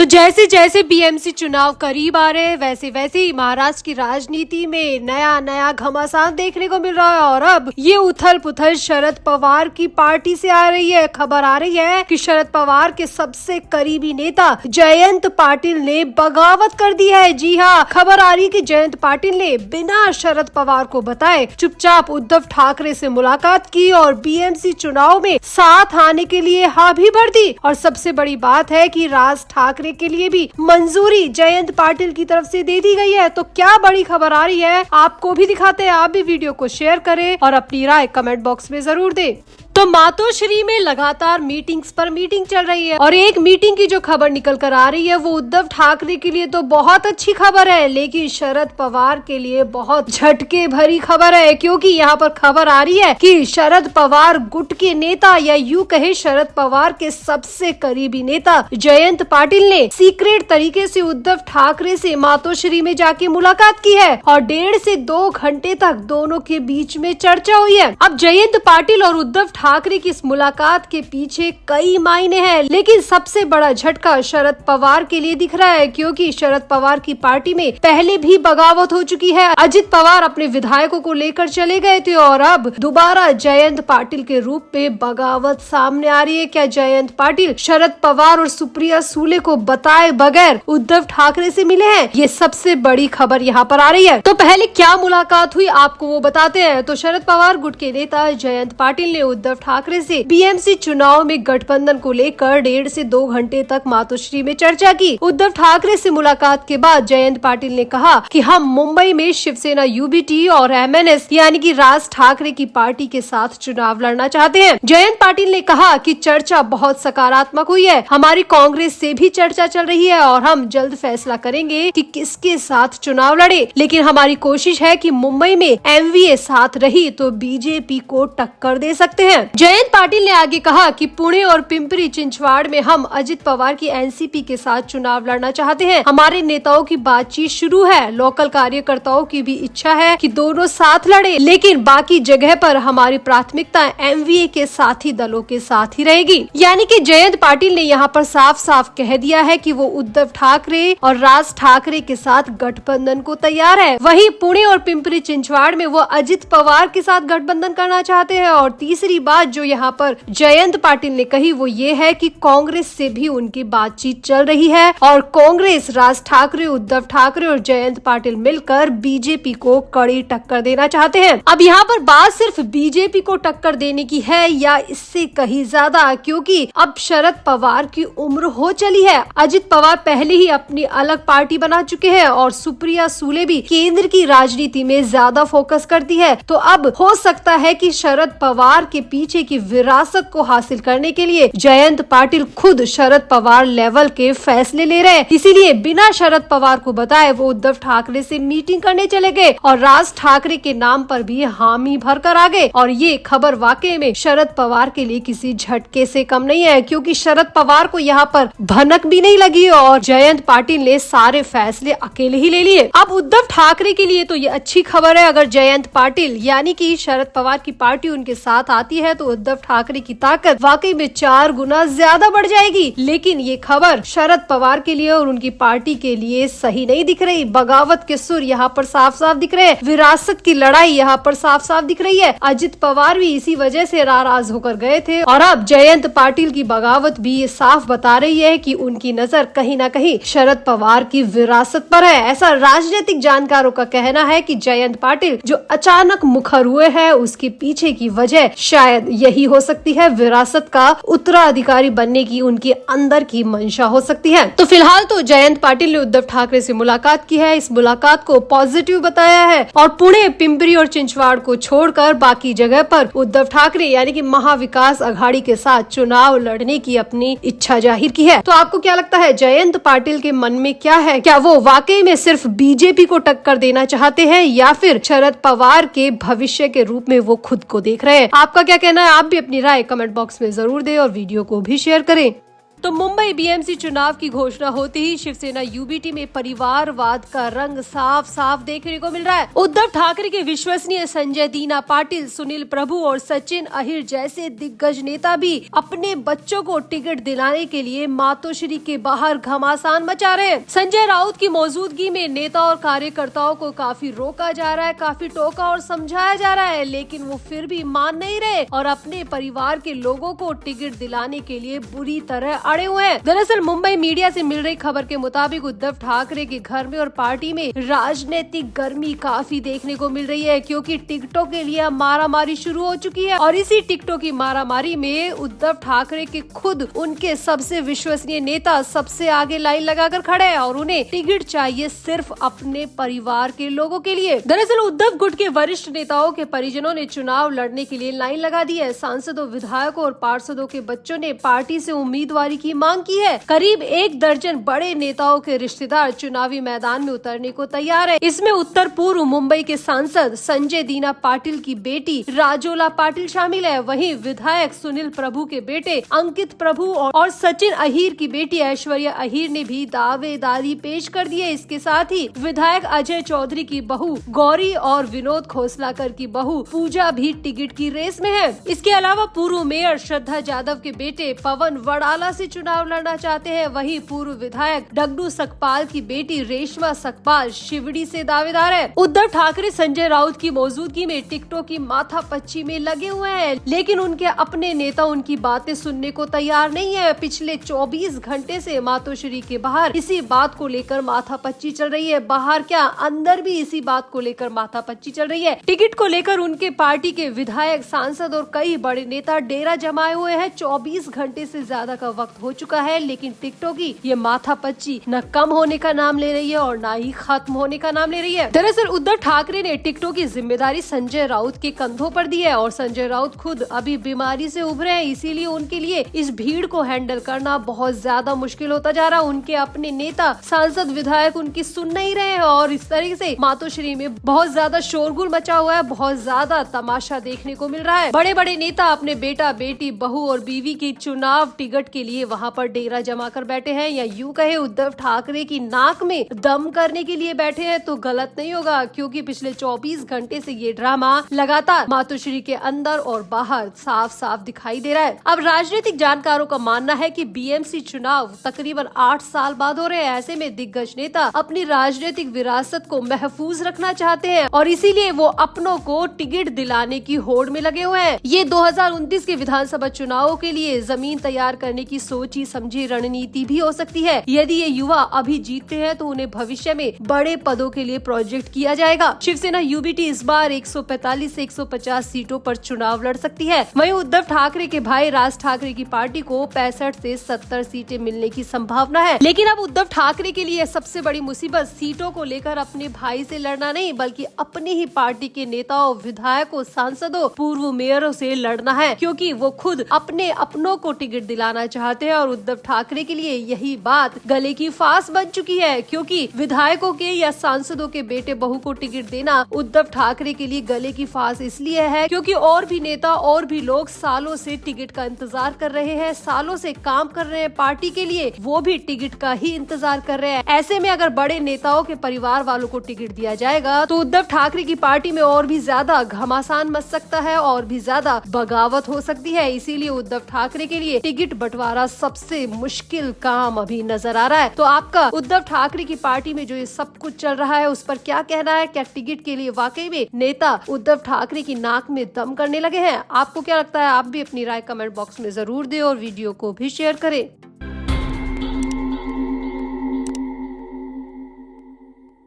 तो जैसे जैसे बीएमसी चुनाव करीब आ रहे हैं वैसे वैसे ही महाराष्ट्र की राजनीति में नया नया घमासान देखने को मिल रहा है। और अब ये उथल पुथल शरद पवार की पार्टी से आ रही है। खबर आ रही है कि शरद पवार के सबसे करीबी नेता जयंत पाटिल ने बगावत कर दी है। जी हाँ, खबर आ रही है कि जयंत पाटिल ने बिना शरद पवार को बताए चुपचाप उद्धव ठाकरे से मुलाकात की और बीएमसी चुनाव में साथ आने के लिए हाँ भी भर दी। और सबसे बड़ी बात है कि राज ठाकरे के लिए भी मंजूरी जयंत पाटिल की तरफ से दे दी गई है। तो क्या बड़ी खबर आ रही है, आपको भी दिखाते हैं। आप भी वीडियो को शेयर करें और अपनी राय कमेंट बॉक्स में जरूर दें। तो मातोश्री में लगातार मीटिंग्स पर मीटिंग चल रही है और एक मीटिंग की जो खबर निकल कर आ रही है वो उद्धव ठाकरे के लिए तो बहुत अच्छी खबर है, लेकिन शरद पवार के लिए बहुत झटके भरी खबर है। क्योंकि यहाँ पर खबर आ रही है कि शरद पवार गुट के नेता या यूं कहे शरद पवार के सबसे करीबी नेता जयंत पाटिल ने सीक्रेट तरीके से उद्धव ठाकरे से मातोश्री में जाके मुलाकात की है और 1.5 से 2 घंटे तक दोनों के बीच में चर्चा हुई है। अब जयंत पाटिल और उद्धव ठाकरे की इस मुलाकात के पीछे कई मायने हैं, लेकिन सबसे बड़ा झटका शरद पवार के लिए दिख रहा है। क्योंकि शरद पवार की पार्टी में पहले भी बगावत हो चुकी है। अजित पवार अपने विधायकों को लेकर चले गए थे और अब दोबारा जयंत पाटिल के रूप में बगावत सामने आ रही है। क्या जयंत पाटिल शरद पवार और सुप्रिया सुले को बताए बगैर उद्धव ठाकरे से मिले हैं? ये सबसे बड़ी खबर यहाँ पर आ रही है। तो पहले क्या मुलाकात हुई आपको वो बताते हैं। तो शरद पवार गुट के नेता जयंत पाटिल ने उद्धव ठाकरे से बीएमसी चुनाव में गठबंधन को लेकर 1.5 से 2 घंटे तक मातोश्री में चर्चा की। उद्धव ठाकरे से मुलाकात के बाद जयंत पाटिल ने कहा कि हम मुंबई में शिवसेना यूबीटी और एमएनएस यानी कि राज ठाकरे की पार्टी के साथ चुनाव लड़ना चाहते हैं। जयंत पाटिल ने कहा कि चर्चा बहुत सकारात्मक हुई है, हमारी कांग्रेस से भी चर्चा चल रही है और हम जल्द फैसला करेंगे कि किसके साथ चुनाव लड़े, लेकिन हमारी कोशिश है कि मुंबई में एमवीए साथ रही तो बीजेपी को टक्कर दे सकते हैं। जयंत पाटिल ने आगे कहा कि पुणे और पिंपरी चिंचवाड़ में हम अजित पवार की एनसीपी के साथ चुनाव लड़ना चाहते हैं। हमारे नेताओं की बातचीत शुरू है, लोकल कार्यकर्ताओं की भी इच्छा है कि दोनों साथ लड़े, लेकिन बाकी जगह पर हमारी प्राथमिकता एमवीए के साथी दलों के साथ ही रहेगी। यानी कि जयंत पाटिल ने यहाँ पर साफ साफ कह दिया है कि वो उद्धव ठाकरे और राज ठाकरे के साथ गठबंधन को तैयार है। वहीं पुणे और पिंपरी चिंचवाड़ में वो अजित पवार के साथ गठबंधन करना चाहते हैं। और तीसरी बात जो यहाँ पर जयंत पाटिल ने कही वो ये है कि कांग्रेस से भी उनकी बातचीत चल रही है और कांग्रेस राज ठाकरे, उद्धव ठाकरे और जयंत पाटिल मिलकर बीजेपी को कड़ी टक्कर देना चाहते हैं। अब यहाँ पर बात सिर्फ बीजेपी को टक्कर देने की है या इससे कहीं ज्यादा, क्योंकि अब शरद पवार की उम्र हो चली है। अजित पवार पहले ही अपनी अलग पार्टी बना चुके हैं और सुप्रिया सुले भी केंद्र की राजनीति में ज्यादा फोकस करती है। तो अब हो सकता है कि शरद पवार के पीछे की विरासत को हासिल करने के लिए जयंत पाटिल खुद शरद पवार लेवल के फैसले ले रहे हैं। इसीलिए बिना शरद पवार को बताए वो उद्धव ठाकरे से मीटिंग करने चले गए और राज ठाकरे के नाम पर भी हामी भर कर आ गए। और ये खबर वाकई में शरद पवार के लिए किसी झटके से कम नहीं है, क्योंकि शरद पवार को यहाँ पर भनक भी नहीं लगी और जयंत पाटिल ने सारे फैसले अकेले ही ले लिए। अब उद्धव ठाकरे के लिए तो ये अच्छी खबर है, अगर जयंत पाटिल यानी कि शरद पवार की पार्टी उनके साथ आती है तो उद्धव ठाकरे की ताकत वाकई में 4 गुना ज्यादा बढ़ जाएगी। लेकिन ये खबर शरद पवार के लिए और उनकी पार्टी के लिए सही नहीं दिख रही। बगावत के सुर यहाँ पर साफ साफ दिख रहे हैं, विरासत की लड़ाई यहाँ पर साफ साफ दिख रही है। अजित पवार भी इसी वजह से नाराज होकर गए थे और अब जयंत पाटिल की बगावत भी ये साफ बता रही है कि उनकी नजर कहीं न कहीं शरद पवार की विरासत पर है। ऐसा राजनीतिक जानकारों का कहना है कि जयंत पाटिल जो अचानक मुखर हुए हैं उसके पीछे की वजह शायद यही हो सकती है, विरासत का उत्तराधिकारी बनने की उनकी अंदर की मंशा हो सकती है। तो फिलहाल तो जयंत पाटिल ने उद्धव ठाकरे से मुलाकात की है, इस मुलाकात को पॉजिटिव बताया है और पुणे, पिंपरी और चिंचवाड़ को छोड़कर बाकी जगह पर उद्धव ठाकरे यानी कि महाविकास अघाड़ी के साथ चुनाव लड़ने की अपनी इच्छा जाहिर की है। तो आपको क्या लगता है जयंत पाटिल के मन में क्या है? क्या वो वाकई में सिर्फ बीजेपी को टक्कर देना चाहते हैं या फिर शरद पवार के भविष्य के रूप में वो खुद को देख रहे हैं? आपका क्या कहना है? आप भी अपनी राय कमेंट बॉक्स में जरूर दें और वीडियो को भी शेयर करें। तो मुंबई बीएमसी चुनाव की घोषणा होते ही शिवसेना यूबीटी में परिवारवाद का रंग साफ साफ देखने को मिल रहा है। उद्धव ठाकरे के विश्वसनीय संजय दीना पाटिल, सुनील प्रभु और सचिन अहिर जैसे दिग्गज नेता भी अपने बच्चों को टिकट दिलाने के लिए मातोश्री के बाहर घमासान मचा रहे हैं। संजय राउत की मौजूदगी में नेता और कार्यकर्ताओं को काफी रोका जा रहा है, काफी टोका और समझाया जा रहा है, लेकिन वो फिर भी मान नहीं रहे और अपने परिवार के लोगों को टिकट दिलाने के लिए बुरी तरह अड़े हुए हैं। दरअसल मुंबई मीडिया से मिल रही खबर के मुताबिक उद्धव ठाकरे के घर में और पार्टी में राजनीतिक गर्मी काफी देखने को मिल रही है, क्योंकि टिकटों के लिए मारामारी शुरू हो चुकी है और इसी टिकटों की मारामारी में उद्धव ठाकरे के खुद उनके सबसे विश्वसनीय नेता सबसे आगे लाइन लगाकर खड़े हैं और उन्हें टिकट चाहिए सिर्फ अपने परिवार के लोगों के लिए। दरअसल उद्धव गुट के वरिष्ठ नेताओं के परिजनों ने चुनाव लड़ने के लिए लाइन लगा दी है। सांसदों, विधायकों और पार्षदों के बच्चों ने पार्टी से उम्मीदवारी की मांग की है। करीब 1 दर्जन बड़े नेताओं के रिश्तेदार चुनावी मैदान में उतरने को तैयार है। इसमें उत्तर पूर्व मुंबई के सांसद संजय दीना पाटिल की बेटी राजोला पाटिल शामिल है। वहीं विधायक सुनील प्रभु के बेटे अंकित प्रभु और सचिन अहिर की बेटी ऐश्वर्या अहिर ने भी दावेदारी पेश कर दी है। इसके साथ ही विधायक अजय चौधरी की बहू गौरी और विनोद खोसलाकर की बहू पूजा भी टिकट की रेस में है। इसके अलावा पूर्व मेयर श्रद्धा जाधव के बेटे पवन वडाला से चुनाव लड़ना चाहते हैं। वहीं पूर्व विधायक डगडू सकपाल की बेटी रेशमा सकपाल शिवड़ी से दावेदार है। उद्धव ठाकरे संजय राउत की मौजूदगी में टिकटों की माथापच्ची में लगे हुए हैं, लेकिन उनके अपने नेता उनकी बातें सुनने को तैयार नहीं है। पिछले 24 घंटे से मातोश्री के बाहर इसी बात को लेकर माथापच्ची चल रही है। बाहर क्या, अंदर भी इसी बात को लेकर माथापच्ची चल रही है। टिकट को लेकर उनके पार्टी के विधायक, सांसद और कई बड़े नेता डेरा जमाए हुए हैं। 24 घंटे से ज्यादा का वक्त हो चुका है, लेकिन टिकटों की ये माथापच्ची न कम होने का नाम ले रही है और न ही खत्म होने का नाम ले रही है। दरअसल उद्धव ठाकरे ने टिकटों की जिम्मेदारी संजय राउत के कंधों पर दी है और संजय राउत खुद अभी बीमारी से उभरे हैं, इसीलिए उनके लिए इस भीड़ को हैंडल करना बहुत ज्यादा मुश्किल होता जा रहा है। उनके अपने नेता, सांसद, विधायक उनकी सुन नहीं रहे हैं और इस तरीके से मातोश्री में बहुत ज्यादा शोरगुल मचा हुआ है, बहुत ज्यादा तमाशा देखने को मिल रहा है। बड़े बड़े नेता अपने बेटा, बेटी, बहू और बीवी की चुनाव टिकट के लिए वहां पर डेरा जमा कर बैठे हैं, या यूं कहे उद्धव ठाकरे की नाक में दम करने के लिए बैठे हैं तो गलत नहीं होगा, क्योंकि पिछले 24 घंटे से ये ड्रामा लगातार मातोश्री के अंदर और बाहर साफ साफ दिखाई दे रहा है। अब राजनीतिक जानकारों का मानना है कि बीएमसी चुनाव तकरीबन 8 साल बाद हो रहे हैं। ऐसे में दिग्गज नेता अपनी राजनीतिक विरासत को महफूज रखना चाहते हैं और इसीलिए वो अपनों को टिकट दिलाने की होड़ में लगे हुए हैं। ये 2029 के विधानसभा चुनावों के लिए जमीन तैयार करने की सोची समझी रणनीति भी हो सकती है। यदि ये युवा अभी जीतते हैं तो उन्हें भविष्य में बड़े पदों के लिए प्रोजेक्ट किया जाएगा। शिवसेना यूबीटी इस बार 145 से 150 सीटों पर चुनाव लड़ सकती है। वहीं उद्धव ठाकरे के भाई राज ठाकरे की पार्टी को 65 से 70 सीटें मिलने की संभावना है। लेकिन अब उद्धव ठाकरे के लिए सबसे बड़ी मुसीबत सीटों को लेकर अपने भाई से लड़ना नहीं, बल्कि अपनी ही पार्टी के नेताओं, विधायकों, सांसदों, पूर्व मेयरों से लड़ना है, क्योंकि वो खुद अपने अपनों को टिकट दिलाना चाहते हैं और उद्धव ठाकरे के लिए यही बात गले की फांस बन चुकी है, क्योंकि विधायकों के या सांसदों के बेटे बहू को टिकट देना उद्धव ठाकरे के लिए गले की फांस इसलिए है क्योंकि और भी नेता और भी लोग सालों से टिकट का इंतजार कर रहे हैं, सालों से काम कर रहे हैं पार्टी के लिए, वो भी टिकट का ही इंतजार कर रहे हैं। ऐसे में अगर बड़े नेताओं के परिवार वालों को टिकट दिया जाएगा तो उद्धव ठाकरे की पार्टी में और भी ज्यादा घमासान मच सकता है और भी ज्यादा बगावत हो सकती है। इसीलिए उद्धव ठाकरे के लिए टिकट बंटवारा सबसे मुश्किल काम अभी नजर आ रहा है। तो आपका उद्धव ठाकरे की पार्टी में जो ये सब कुछ चल रहा है उस पर क्या कहना है? क्या टिकट के लिए वाकई में नेता उद्धव ठाकरे की नाक में दम करने लगे हैं? आपको क्या लगता है? आप भी अपनी राय कमेंट बॉक्स में जरूर दें और वीडियो को भी शेयर करें।